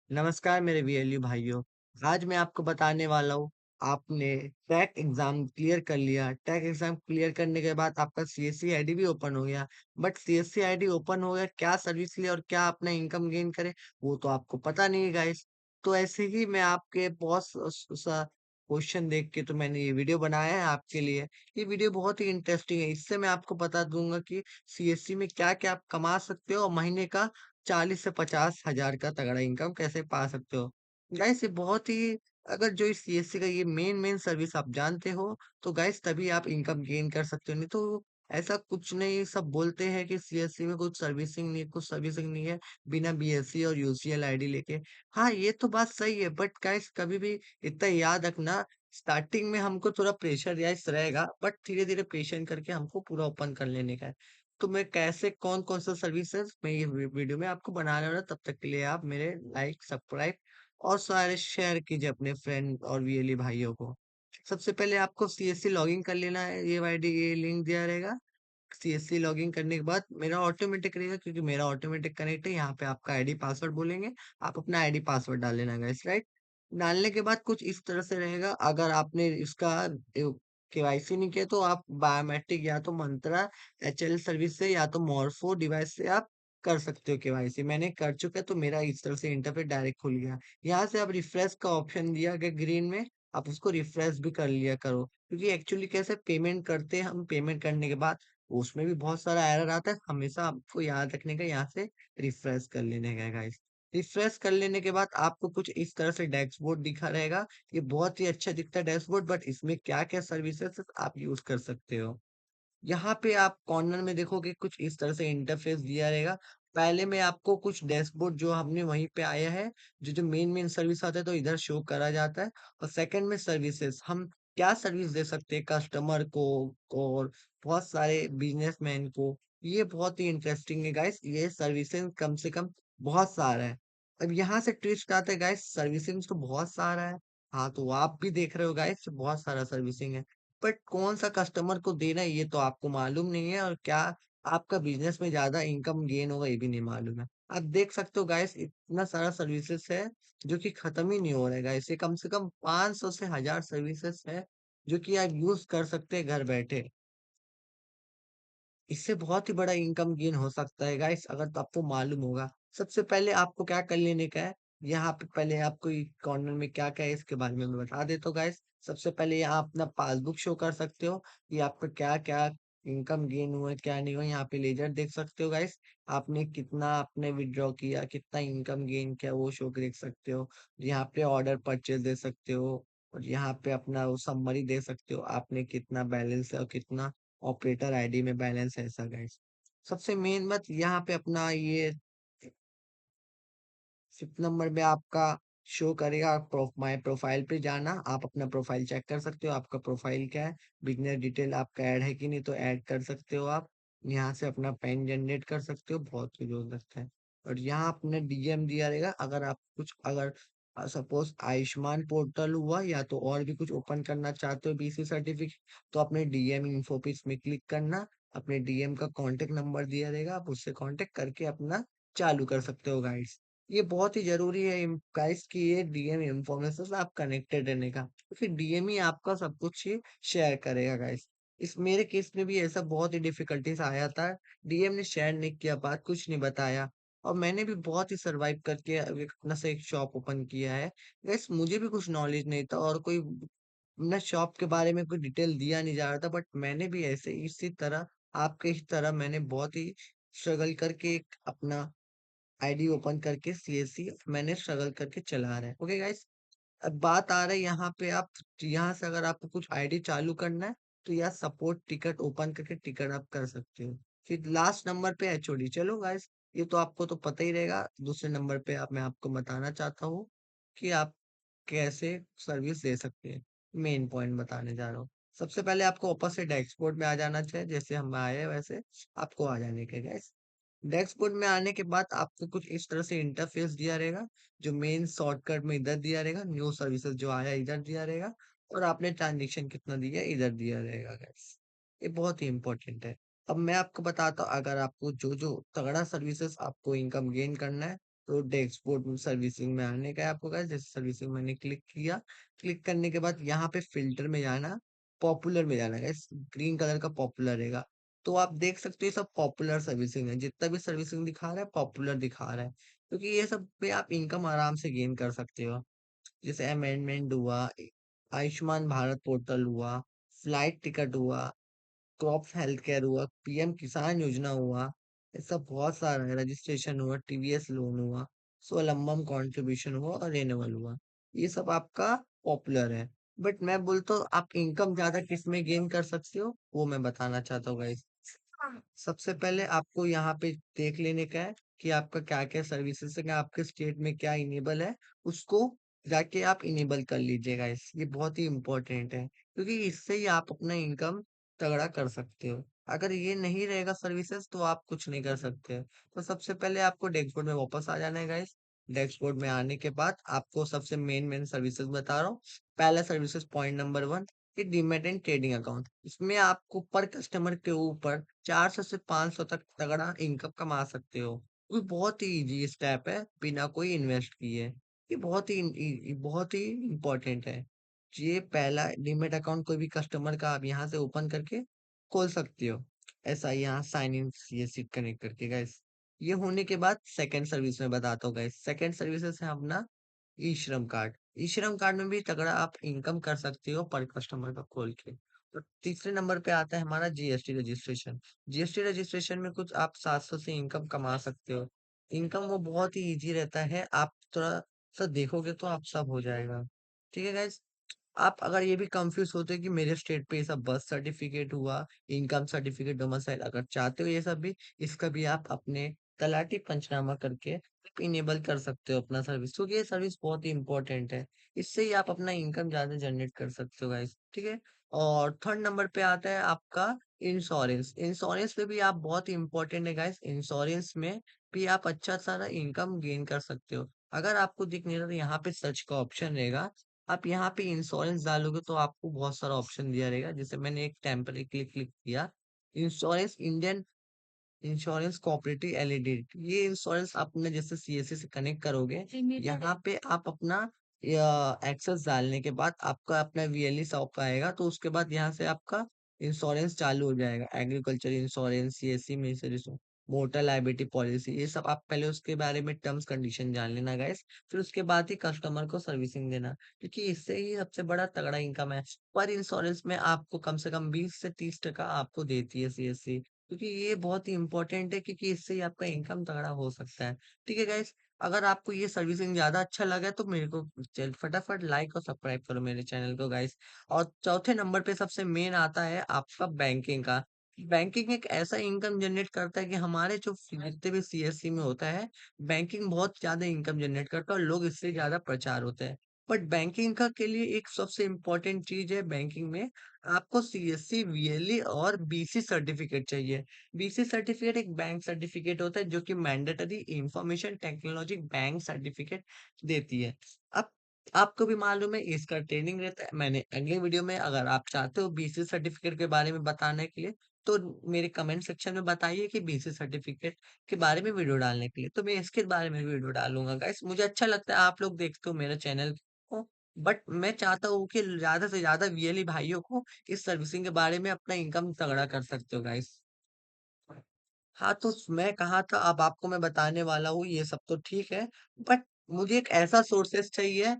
नमस्कार मेरे वीएलयू भाइयों। आज मैं आपको बताने वाला हूँ। आपने टैक एग्जाम क्लियर कर लिया। टैक एग्जाम क्लियर करने के बाद आपका सीएससी आईडी भी ओपन हो गया। बट सीएससी आईडी ओपन हो गया, क्या सर्विस ले और क्या अपना इनकम गेन करे वो तो आपको पता नहीं है गाइस। तो ऐसे ही मैं आपके बहुत सा क्वेश्चन देख के तो मैंने ये वीडियो बनाया है आपके लिए। ये वीडियो बहुत ही इंटरेस्टिंग है। इससे मैं आपको बता दूंगा कि सीएससी में क्या क्या आप कमा सकते हो और महीने का 40 से 50 हजार का तगड़ा इनकम कैसे पा सकते हो। गाइस ये बहुत ही, अगर जो इस सीएससी का ये मेन मेन सर्विस आप जानते हो तो गाइस तभी आप इनकम गेन कर सकते हो। नहीं तो ऐसा कुछ नहीं, सब बोलते हैं कि सीएससी में कुछ सर्विसिंग नहीं, कुछ सर्विसिंग नहीं है बिना बीएससी और यूसीएल आईडी लेके। हाँ ये तो बात सही है, बट गाइस कभी भी इतना याद रखना, स्टार्टिंग में हमको थोड़ा प्रेशर याइस रहेगा, बट धीरे धीरे पेशेंट करके हमको पूरा ओपन कर लेने का है। तो मैं कैसे कौन-कौन सा सर्विसेज़ मैं ये वीडियो में आपको बनाने वाला हूँ। तब तक के लिए आप मेरे लाइक, सब्सक्राइब और सारे शेयर कीजिए अपने फ्रेंड और वीएलई भाइयों को। सबसे पहले आपको सीएससी लॉगिन कर लेना है। ये आईडी, ये लिंक दिया रहेगा। सीएससी लॉगिन करने के बाद मेरा ऑटोमेटिक रहेगा, क्योंकि मेरा ऑटोमेटिक कनेक्ट है। यहाँ पे आपका आईडी पासवर्ड बोलेंगे, आप अपना आईडी पासवर्ड डाल लेना गाइस, राइट? डालने के बाद कुछ इस तरह से रहेगा। अगर आपने इसका केवाईसी नहीं किया तो आप बायोमेट्रिक या तो मंत्रा एचएल सर्विस से या तो मोरफो डिवाइस से आप कर सकते हो केवाईसी। मैंने कर चुका है तो मेरा इस तरह से इंटरफेस डायरेक्ट खुल गया। यहाँ से आप रिफ्रेश का ऑप्शन दिया गया ग्रीन में, आप उसको रिफ्रेश भी कर लिया करो, क्योंकि एक्चुअली कैसे पेमेंट करते हैं हम, पेमेंट करने के बाद उसमें भी बहुत सारा एरर आता है। हमेशा आपको याद रखने का, यहाँ से रिफ्रेश कर लेने का गाइस। रिफ्रेश कर लेने के बाद आपको कुछ इस तरह से डैशबोर्ड दिखा रहेगा। ये बहुत ही अच्छा दिखता है डैशबोर्ड, बट इसमें क्या क्या सर्विसेज आप यूज कर सकते हो। यहाँ पे आप कॉर्नर में देखोगे कुछ इस तरह से इंटरफेस दिया रहेगा। पहले में आपको कुछ डैशबोर्ड जो हमने वहीं पे आया है, जो जो मेन मेन सर्विस आता है तो इधर शो करा जाता है। और सेकंड में सर्विसेज, हम क्या सर्विस दे सकते हैं कस्टमर को और बहुत सारे बिजनेसमैन को। ये बहुत ही इंटरेस्टिंग है गाइस। ये सर्विसेज कम से कम बहुत सारा है। अब यहाँ से ट्विस्ट आता है गाइस, सर्विसिंग तो बहुत सारा है। हाँ तो आप भी देख रहे हो गाइस, बहुत सारा सर्विसिंग है। बट कौन सा कस्टमर को देना है ये तो आपको मालूम नहीं है, और क्या आपका बिजनेस में ज्यादा इनकम गेन होगा ये भी नहीं मालूम है। आप देख सकते हो गाइस, इतना सारा सर्विसेज है जो कि खत्म ही नहीं हो रहा है गाइस। ये कम से कम 500 से 1000 सर्विसेज है जो कि आप यूज कर सकते हैं घर बैठे। इससे बहुत ही बड़ा इनकम गेन हो सकता है गाइस, अगर तो आपको मालूम होगा। सबसे पहले आपको क्या कर लेने का है, यहाँ पे पहले आपको कॉर्नर में क्या क्या है इसके बारे में मैं बता देता हूँ गाइस। सबसे पहले यहाँ अपना पासबुक शो कर सकते हो कि आपका क्या क्या इनकम गेन हुआ है, क्या नहीं हुआ। यहाँ पे लेजर देख सकते हो गाइस, आपने कितना आपने विड्रॉ किया, कितना इनकम गेन किया वो शो देख सकते हो। यहाँ पे ऑर्डर परचेज दे सकते हो, और यहाँ पे अपना वो समरी दे सकते हो, आपने कितना बैलेंस है और कितना ऑपरेटर आईडी में बैलेंस है, ऐसा गाइस। सबसे मेन बात यहाँ पे अपना ये 5th नंबर में आपका शो करेगा। माय प्रोफाइल पे जाना, आप अपना प्रोफाइल चेक कर सकते हो, आपका प्रोफाइल क्या है, बिजनेस डिटेल आपका ऐड है कि नहीं, तो ऐड कर सकते हो आप। यहाँ से अपना पैन जनरेट कर सकते हो, बहुत कुछ हो सकता है। और यहाँ अपने डीएम दिया रहेगा। अगर आप कुछ, अगर सपोज आयुष्मान पोर्टल हुआ या तो और भी कुछ ओपन करना चाहते हो बीसी सर्टिफिकेट, तो अपने डीएम इन्फो पे इसमें क्लिक करना। अपने डीएम का कांटेक्ट नंबर दिया रहेगा, आप उससे कांटेक्ट करके अपना चालू कर सकते हो गाइड्स। ये बहुत ही जरूरी है गाइस कि ये डीएम इंफॉर्मेशन से आप कनेक्टेड रहने का, क्योंकि डीएम ही आपका सब कुछ ही शेयर करेगा गाइस। इस मेरे केस में भी ऐसा बहुत ही डिफिकल्टीज आया था। डीएम ने शेयर नहीं किया, बात कुछ नहीं बताया, और मैंने भी बहुत ही सरवाइव करके अभी अपना से एक शॉप ओपन किया है। गाइस मुझे भी कुछ नॉलेज नहीं था और कोई ना शॉप के बारे में कोई डिटेल दिया नहीं जा रहा था, बट मैंने भी ऐसे इसी तरह, आपके ही तरह मैंने बहुत ही स्ट्रगल करके एक अपना आईडी ओपन करके सीएससी मैंने स्ट्रगल करके चला रहा है। ओके गाइस, अब बात आ रही है यहाँ पे, आप यहाँ से अगर आपको कुछ आईडी चालू करना है तो यहाँ सपोर्ट टिकट ओपन करके टिकट आप कर सकते हो। फिर लास्ट नंबर पे एचओडी। चलो गाइस, ये तो आपको तो पता ही रहेगा। दूसरे नंबर पे आप, मैं आपको बताना चाहता हूँ कि आप कैसे सर्विस दे सकते हैं। मेन पॉइंट बताने जा रहा हूँ। सबसे पहले आपको वापस से डैशबोर्ड में आ जाना चाहिए, जैसे हम आए हैं वैसे आपको आ जाने के गाइस। डैशबोर्ड में आने के बाद आपको कुछ इस तरह से इंटरफेस दिया रहेगा, जो मेन शॉर्टकट में इधर दिया रहेगा, न्यू सर्विसेज जो आया इधर दिया रहेगा, और आपने ट्रांजेक्शन कितना दिया इधर दिया रहेगा गाइस। ये बहुत ही इंपॉर्टेंट है। अब मैं आपको बताता हूँ, अगर आपको जो जो तगड़ा सर्विसेज आपको इनकम गेन करना है तो डैशबोर्ड में सर्विसिंग में आने का है आपको गाइस। जैसे सर्विसिंग मैंने क्लिक किया, क्लिक करने के बाद यहाँ पे फिल्टर में जाना, पॉपुलर में जाना गाइस, ग्रीन कलर का पॉपुलर रहेगा। तो आप देख सकते हो ये सब पॉपुलर सर्विसिंग है, जितना भी सर्विसिंग दिखा रहा है पॉपुलर दिखा रहा है, क्योंकि ये सब पे आप इनकम आराम से गेन कर सकते हो। जैसे अमेंडमेंट हुआ, आयुष्मान भारत पोर्टल हुआ, फ्लाइट टिकट हुआ, क्रॉप हेल्थ केयर हुआ, पीएम किसान योजना हुआ, ऐसा बहुत सारा है, रजिस्ट्रेशन हुआ, टीवीएस लोन हुआ, स्वलंबम कंट्रीब्यूशन हुआ और रेन्युअल हुआ। ये सब आपका पॉपुलर है। बट मैं बोलता हूँ आप इनकम ज्यादा किस में गेन कर सकते हो, वो मैं बताना चाहता हूँ गाइस। सबसे पहले आपको यहाँ पे देख लेने का है कि आपका क्या क्या सर्विसेज है, आपके स्टेट में क्या इनेबल है, उसको जाके आप इनेबल कर लीजिएगा। इस ये बहुत ही इम्पोर्टेंट है, क्योंकि इससे ही आप अपना इनकम तगड़ा कर सकते हो। अगर ये नहीं रहेगा सर्विसेज तो आप कुछ नहीं कर सकते। तो सबसे पहले आपको डैशबोर्ड में वापस आ जाना है गाइस। डैशबोर्ड में आने के बाद आपको सबसे मेन मेन सर्विसेज बता रहा हूँ। पहला सर्विसेज पॉइंट नंबर 1 कि डीमैट एंड ट्रेडिंग अकाउंट। इसमें आपको पर कस्टमर के ऊपर 400 से 500 तक तगड़ा इनकम कमा सकते हो। ये बहुत ही इजी स्टेप है बिना कोई इन्वेस्ट किए। ये बहुत ही इम्पोर्टेंट है। ये पहला डीमैट अकाउंट कोई भी कस्टमर का आप यहाँ से ओपन करके खोल सकते हो। ऐसा यहाँ साइन इन ये सीट कनेक्ट करके गाइस। ये होने के बाद सेकंड सर्विस में बताता हूँ गाइस। सेकंड सर्विसेज है अपना ई श्रम कार्ड। ई श्रम कार्ड में भी तगड़ा आप इनकम कर सकते हो पर कस्टमर का खोल के। तो तीसरे नंबर पे आता है हमारा जीएसटी रजिस्ट्रेशन। जीएसटी रजिस्ट्रेशन में कुछ आप 700 से इनकम कमा सकते हो। इनकम वो बहुत ही इजी रहता है, आप थोड़ा सा देखोगे तो आप सब हो जाएगा। ठीक है गाइज। आप अगर ये भी कंफ्यूज होते हो कि मेरे स्टेट पे ये सब बर्थ सर्टिफिकेट हुआ, इनकम सर्टिफिकेट, डोमिसाइल, अगर चाहते हो ये सब भी, इसका भी आप अपने तलाटी पंचनामा करके इनेबल कर सकते हो अपना सर्विस, क्योंकि ये सर्विस बहुत ही इंपॉर्टेंट है। इससे ही आप अपना इनकम ज्यादा जनरेट कर सकते हो गाइस। ठीक है। और थर्ड नंबर पे आता है आपका इंश्योरेंस। इंश्योरेंस पे भी आप बहुत ही इंपॉर्टेंट है गाइस। इंश्योरेंस में भी आप अच्छा सारा इनकम गेन कर सकते हो। अगर आपको दिख नहीं रहा तो यहाँ पे सर्च का ऑप्शन रहेगा, आप यहाँ पे इंश्योरेंस डालोगे तो आपको बहुत सारा ऑप्शन दिया रहेगा। जैसे मैंने एक टेम्परेरी क्लिक क्लिक किया, insurance Indian insurance cooperative LED. ये इंश्योरेंस आपने जैसे सीएससी से कनेक्ट करोगे, यहाँ पे आप अपना एक्सेस डालने के बाद आपका अपना वीएलई शॉप आएगा, तो उसके बाद यहाँ से आपका इंश्योरेंस चालू हो जाएगा। एग्रीकल्चर इंश्योरेंस, सीएससी में मोटर लायबिलिटी पॉलिसी, ये सब आप पहले उसके बारे में टर्म्स कंडीशन जान लेना गाइस। फिर उसके बाद ही कस्टमर को सर्विसिंग देना, क्योंकि इससे ही सबसे बड़ा तगड़ा इनकम है। पर इंश्योरेंस में आपको कम से कम 20 से 30% आपको देती है सीएससी, क्योंकि ये बहुत ही इंपॉर्टेंट है, क्योंकि इससे ही आपका इनकम तगड़ा हो सकता है। ठीक है गाइस। अगर आपको ये सर्विसिंग ज्यादा अच्छा लगा है तो मेरे को फटाफट लाइक और सब्सक्राइब करो मेरे चैनल को गाइस। और चौथे नंबर पे सबसे मेन आता है आपका बैंकिंग का। बैंकिंग एक ऐसा इनकम जनरेट करता है कि हमारे जो जितने भी सीएससी में होता है, बैंकिंग बहुत ज्यादा इनकम जनरेट करता है और लोग इससे ज्यादा प्रचार होते हैं। बट बैंकिंग का के लिए एक सबसे इम्पोर्टेंट चीज है बैंकिंग में, आपको सीएससी, वीएलई और बीसी सर्टिफिकेट चाहिए। बीसी सर्टिफिकेट एक बैंक सर्टिफिकेट होता है जो कि mandatory information technology bank certificate देती है। अब आपको भी मालूम है इसका ट्रेनिंग रहता है। मैंने अगले वीडियो में, अगर आप चाहते हो बीसी सर्टिफिकेट के बारे में बताने के लिए, तो मेरे कमेंट सेक्शन में बताइए कि बीसी सर्टिफिकेट के बारे में वीडियो डालने के लिए, तो मैं इसके बारे में वीडियो डालूंगा गाइस। मुझे अच्छा लगता है आप लोग देखते हो मेरे चैनल को, बट मैं चाहता हूँ कि ज्यादा से ज्यादा वीएलई भाइयों को इस सर्विसिंग के बारे में अपना इनकम तगड़ा कर सकते हो गाइस। हाँ, तो मैं कहा था, अब आपको मैं बताने वाला हूँ, ये सब तो ठीक है, बट मुझे एक ऐसा सोर्सेस चाहिए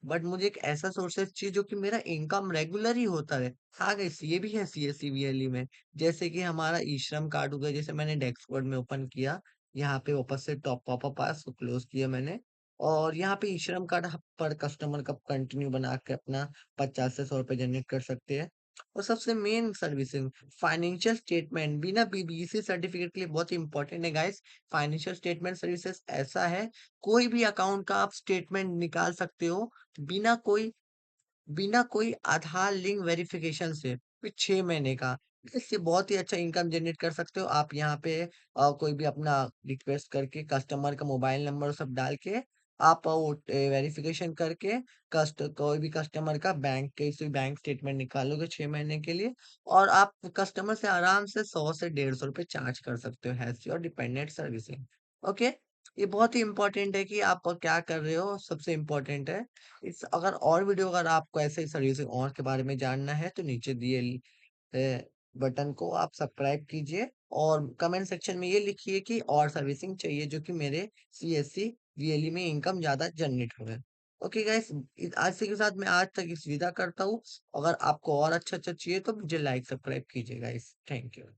बट मुझे एक ऐसा सोर्सेस चाहिए जो कि मेरा इनकम रेगुलर ही होता है। हाँ गाइस, ये भी है सीएससीवीएलई में। जैसे कि हमारा ई श्रम कार्ड हो गया, जैसे मैंने डैशबोर्ड में ओपन किया, यहाँ पे वापस से टॉप पॉपअप आया, उसको क्लोज किया मैंने। और यहाँ पे ई श्रम कार्ड पर कस्टमर का कंटिन्यू बना के अपना 50 से 100 रुपए जनरेट कर सकते हैं। और सबसे मेन सर्विसिंग, फाइनेंशियल स्टेटमेंट बिना बीबीसी सर्टिफिकेट के लिए बहुत इंपॉर्टेंट है गाइस। फाइनेंशियल स्टेटमेंट सर्विसेज ऐसा है, कोई भी अकाउंट का आप स्टेटमेंट निकाल सकते हो बिना कोई बिना कोई आधार लिंक वेरिफिकेशन से, फिर 6 महीने का। इससे बहुत ही अच्छा इनकम जनरेट कर सकते हो आप। यहाँ पे कोई भी अपना रिक्वेस्ट करके कस्टमर का मोबाइल नंबर सब डाल के आप वो वेरिफिकेशन करके कस्ट कोई भी कस्टमर का बैंक के से बैंक स्टेटमेंट निकालोगे 6 महीने के लिए, और आप कस्टमर से आराम से 100 से 150 रुपए चार्ज कर सकते हो, has your dependent servicing. Okay. ये बहुत ही इम्पोर्टेंट है कि आप क्या कर रहे हो, सबसे इम्पोर्टेंट है। इस अगर और वीडियो अगर आपको ऐसे ही सर्विसिंग और के बारे में जानना है तो नीचे दिए बटन को आप सब्सक्राइब कीजिए और कमेंट सेक्शन में ये लिखिए कि और सर्विसिंग चाहिए जो कि मेरे सीएससी वीएलई में इनकम ज्यादा जनरेट हो है। ओके गाइस, आज के साथ मैं आज तक इस विदा करता हूँ। अगर आपको और अच्छा अच्छा चाहिए तो मुझे लाइक सब्सक्राइब कीजिए गाइस। Thank you.